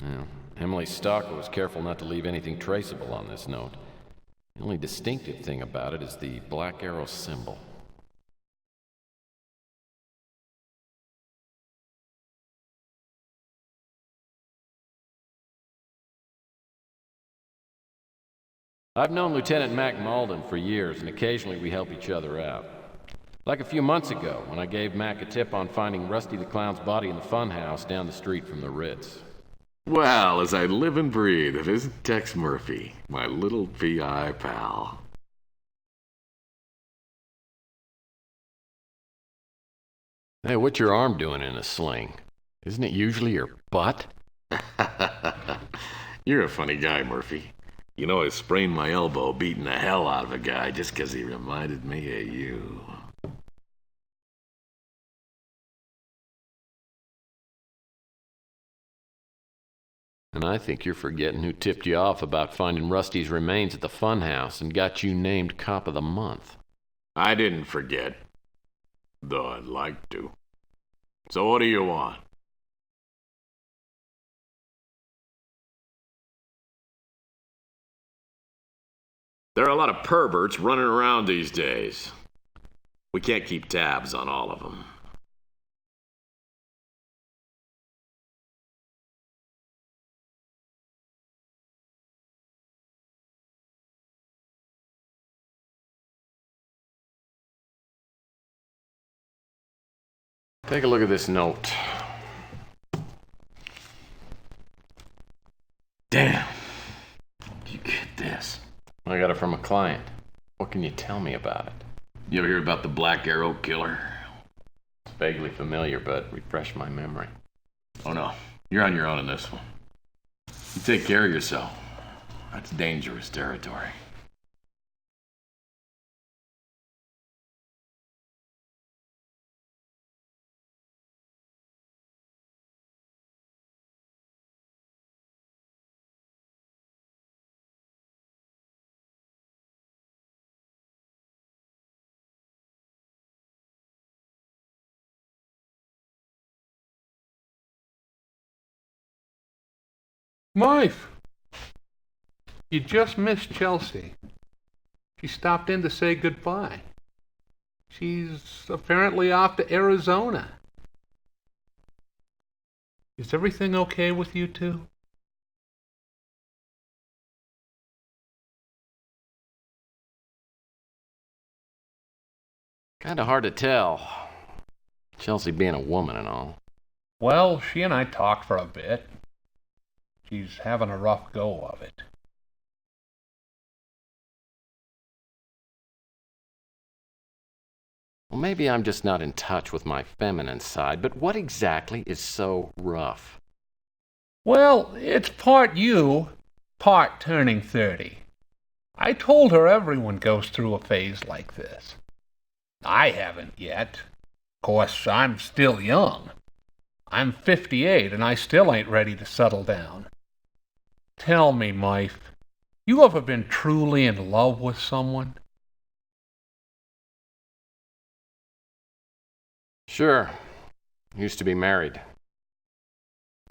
Well, Emily Stalker was careful not to leave anything traceable on this note. The only distinctive thing about it is the black arrow symbol. I've known Lieutenant Mac Malden for years, and occasionally we help each other out. Like a few months ago, when I gave Mac a tip on finding Rusty the Clown's body in the funhouse down the street from the Ritz. Well, as I live and breathe, it isn't Tex Murphy, my little PI pal. Hey, what's your arm doing in a sling? Isn't it usually your butt? You're a funny guy, Murphy. You know, I sprained my elbow beating the hell out of a guy just 'cause he reminded me of you. And I think you're forgetting who tipped you off about finding Rusty's remains at the funhouse and got you named Cop of the Month. I didn't forget, though I'd like to. So what do you want? There are a lot of perverts running around these days. We can't keep tabs on all of them. Take a look at this note. Damn. You get this. I got it from a client. What can you tell me about it? You ever hear about the Black Arrow killer? It's vaguely familiar, but refresh my memory. Oh no, you're on your own in this one. You take care of yourself. That's dangerous territory. Wife, you just missed Chelsea. She stopped in to say goodbye. She's apparently off to Arizona. Is everything okay with you two? Kinda hard to tell. Chelsea being a woman and all. Well, she and I talked for a bit. She's having a rough go of it. Well, maybe I'm just not in touch with my feminine side, but what exactly is so rough? Well, it's part you, part turning 30. I told her everyone goes through a phase like this. I haven't yet. Of course, I'm still young. I'm 58 and I still ain't ready to settle down. Tell me, Mife, you ever been truly in love with someone? Sure. Used to be married.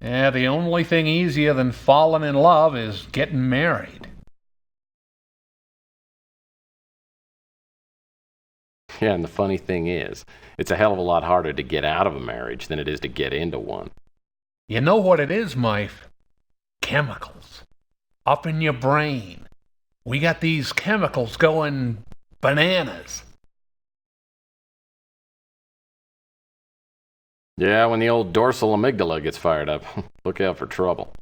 Yeah, the only thing easier than falling in love is getting married. Yeah, and the funny thing is, it's a hell of a lot harder to get out of a marriage than it is to get into one. You know what it is, Mife? Chemicals. Up in your brain. We got these chemicals going bananas. Yeah, when the old dorsal amygdala gets fired up, look out for trouble.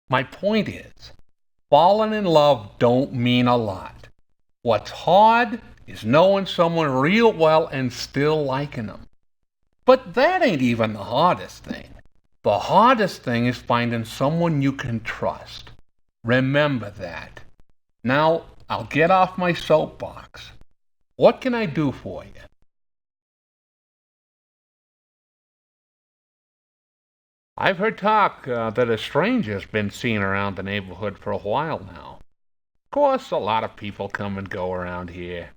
My point is, falling in love don't mean a lot. What's hard is knowing someone real well and still liking them. But that ain't even the hardest thing. The hardest thing is finding someone you can trust. Remember that. Now, I'll get off my soapbox. What can I do for you? I've heard talk that a stranger's been seen around the neighborhood for a while now. Of course, a lot of people come and go around here.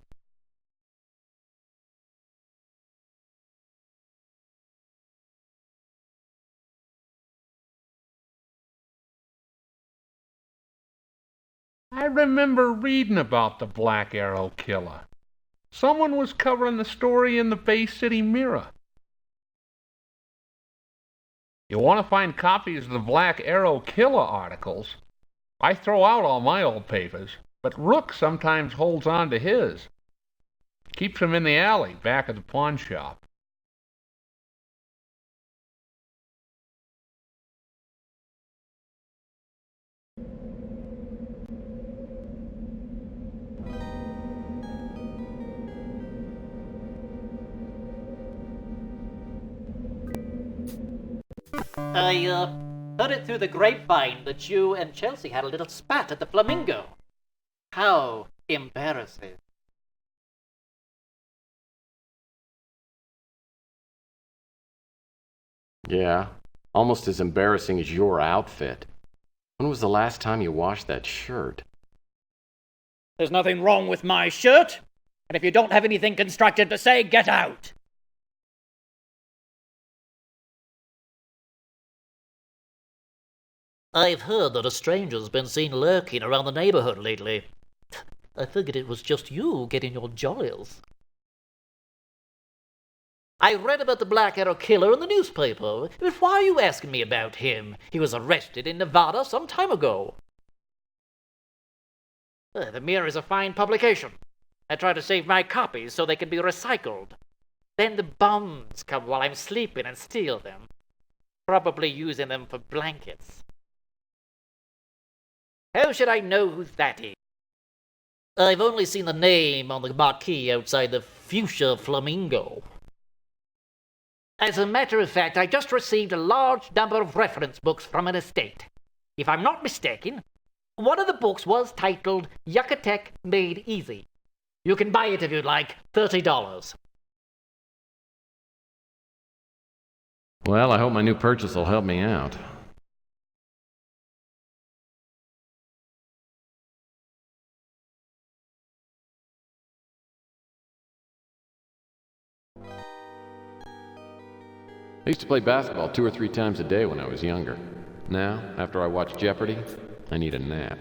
I remember reading about the Black Arrow Killer. Someone was covering the story in the Bay City Mirror. You want to find copies of the Black Arrow Killer articles? I throw out all my old papers, but Rook sometimes holds on to his. Keeps them in the alley back at the pawn shop. I heard it through the grapevine that you and Chelsea had a little spat at the Flamingo. How embarrassing. Yeah, almost as embarrassing as your outfit. When was the last time you washed that shirt? There's nothing wrong with my shirt, and if you don't have anything constructive to say, get out. I've heard that a stranger's been seen lurking around the neighborhood lately. I figured it was just you getting your jollies. I read about the Black Arrow Killer in the newspaper, but why are you asking me about him? He was arrested in Nevada some time ago. The Mirror is a fine publication. I try to save my copies so they can be recycled. Then the bums come while I'm sleeping and steal them, probably using them for blankets. How should I know who that is? I've only seen the name on the marquee outside the Fuchsia Flamingo. As a matter of fact, I just received a large number of reference books from an estate. If I'm not mistaken, one of the books was titled Yucatec Made Easy. You can buy it if you'd like, $30. Well, I hope my new purchase will help me out. I used to play basketball 2 or 3 times a day when I was younger. Now, after I watch Jeopardy, I need a nap.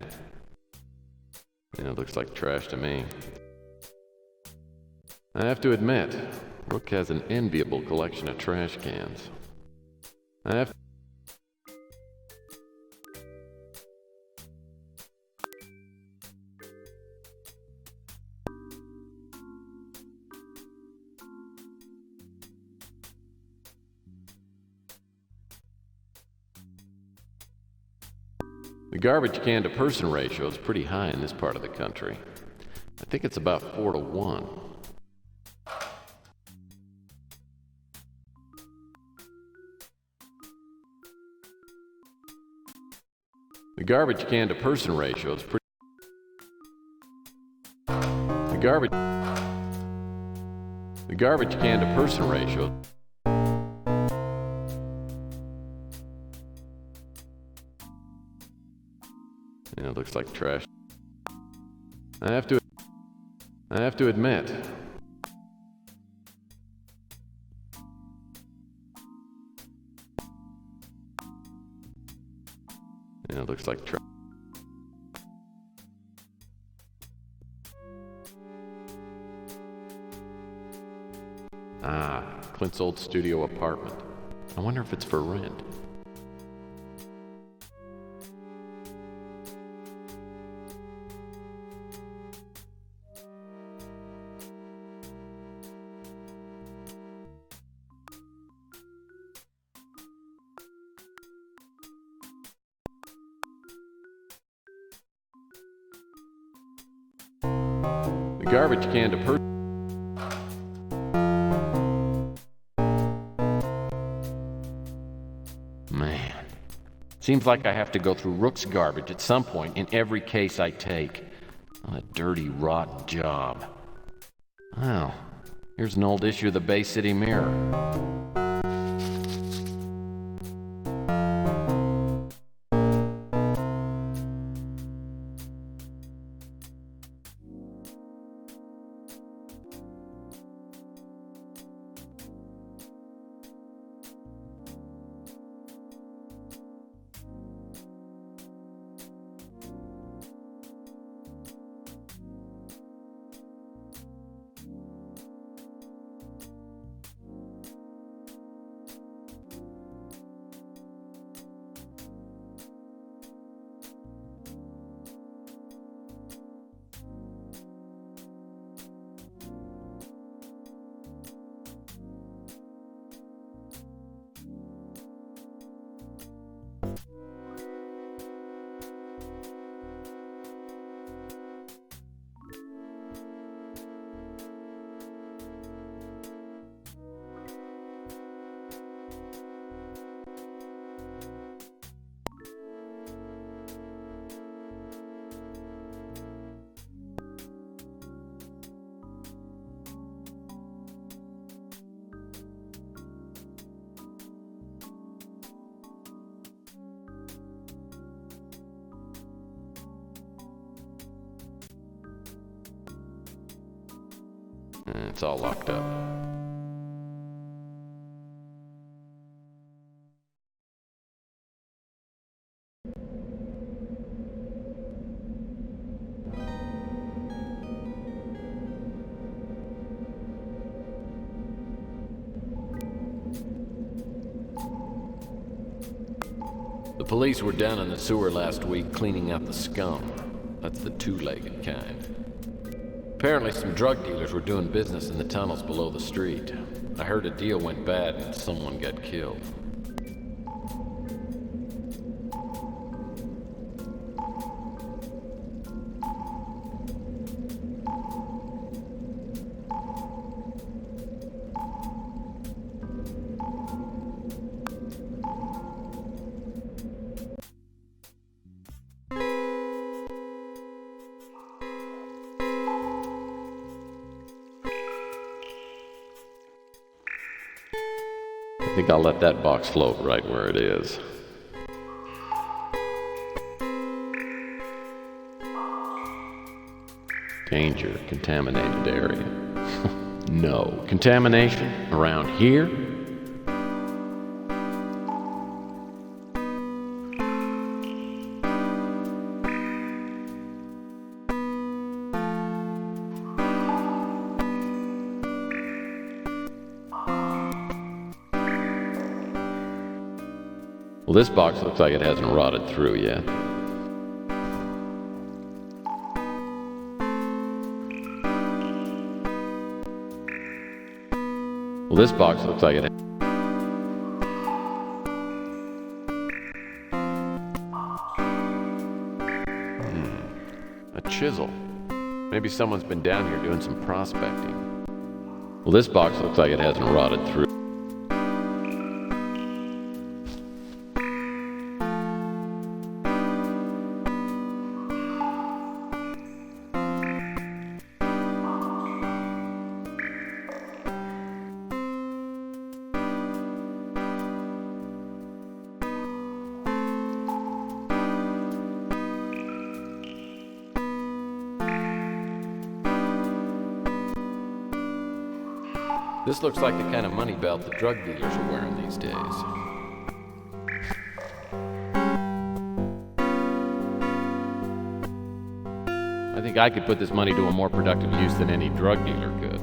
It looks like trash to me. I have to admit, Rook has an enviable collection of trash cans. The garbage can to person ratio is pretty high in this part of the country. I think it's about 4 to 1. The garbage can to person ratio is pretty. The garbage can to person ratio. It looks like trash. I have to admit. It looks like trash. Clint's old studio apartment. I wonder if it's for rent. The garbage can to Man, seems like I have to go through Rook's garbage at some point in every case I take. What a dirty, rotten job. Well, here's an old issue of the Bay City Mirror. It's all locked up. The police were down in the sewer last week cleaning out the scum. That's the two-legged kind. Apparently some drug dealers were doing business in the tunnels below the street. I heard a deal went bad and someone got killed. I think I'll let that box float right where it is. Danger, contaminated area. No. Contamination? Around here? Well, this box looks like it hasn't rotted through yet. Well, this box looks like it. A chisel. Maybe someone's been down here doing some prospecting. Well, this box looks like it hasn't rotted through. This looks like the kind of money belt the drug dealers are wearing these days. I think I could put this money to a more productive use than any drug dealer could.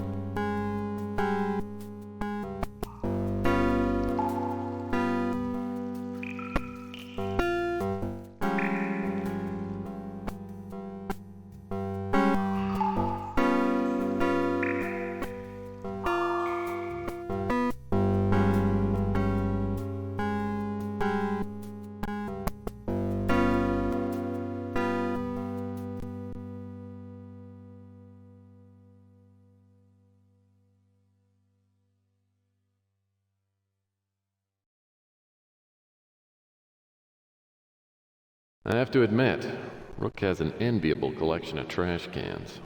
I have to admit, Rook has an enviable collection of trash cans.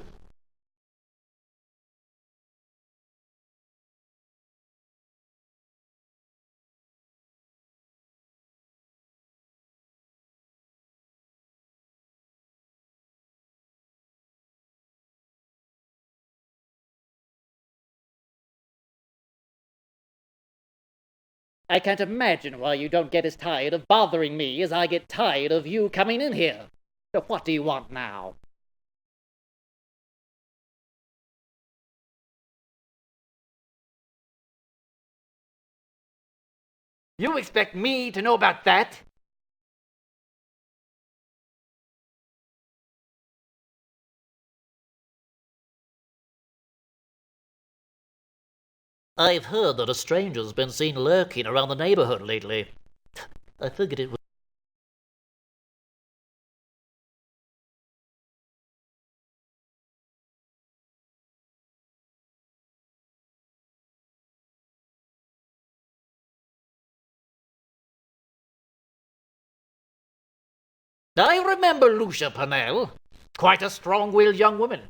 I can't imagine why you don't get as tired of bothering me as I get tired of you coming in here. So what do you want now? You expect me to know about that? I've heard that a stranger's been seen lurking around the neighborhood lately. I figured it was... I remember Lucia Purnell. Quite a strong-willed young woman.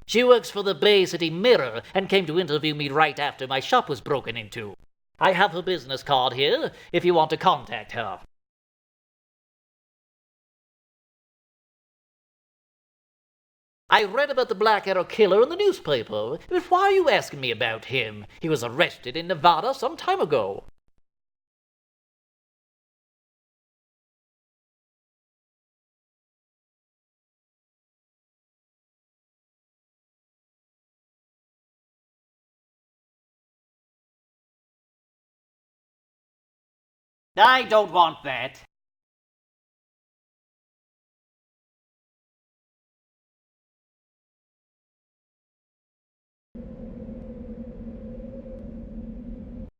She works for the Bay City Mirror and came to interview me right after my shop was broken into. I have her business card here if you want to contact her. I read about the Black Arrow killer in the newspaper, but why are you asking me about him? He was arrested in Nevada some time ago. I don't want that.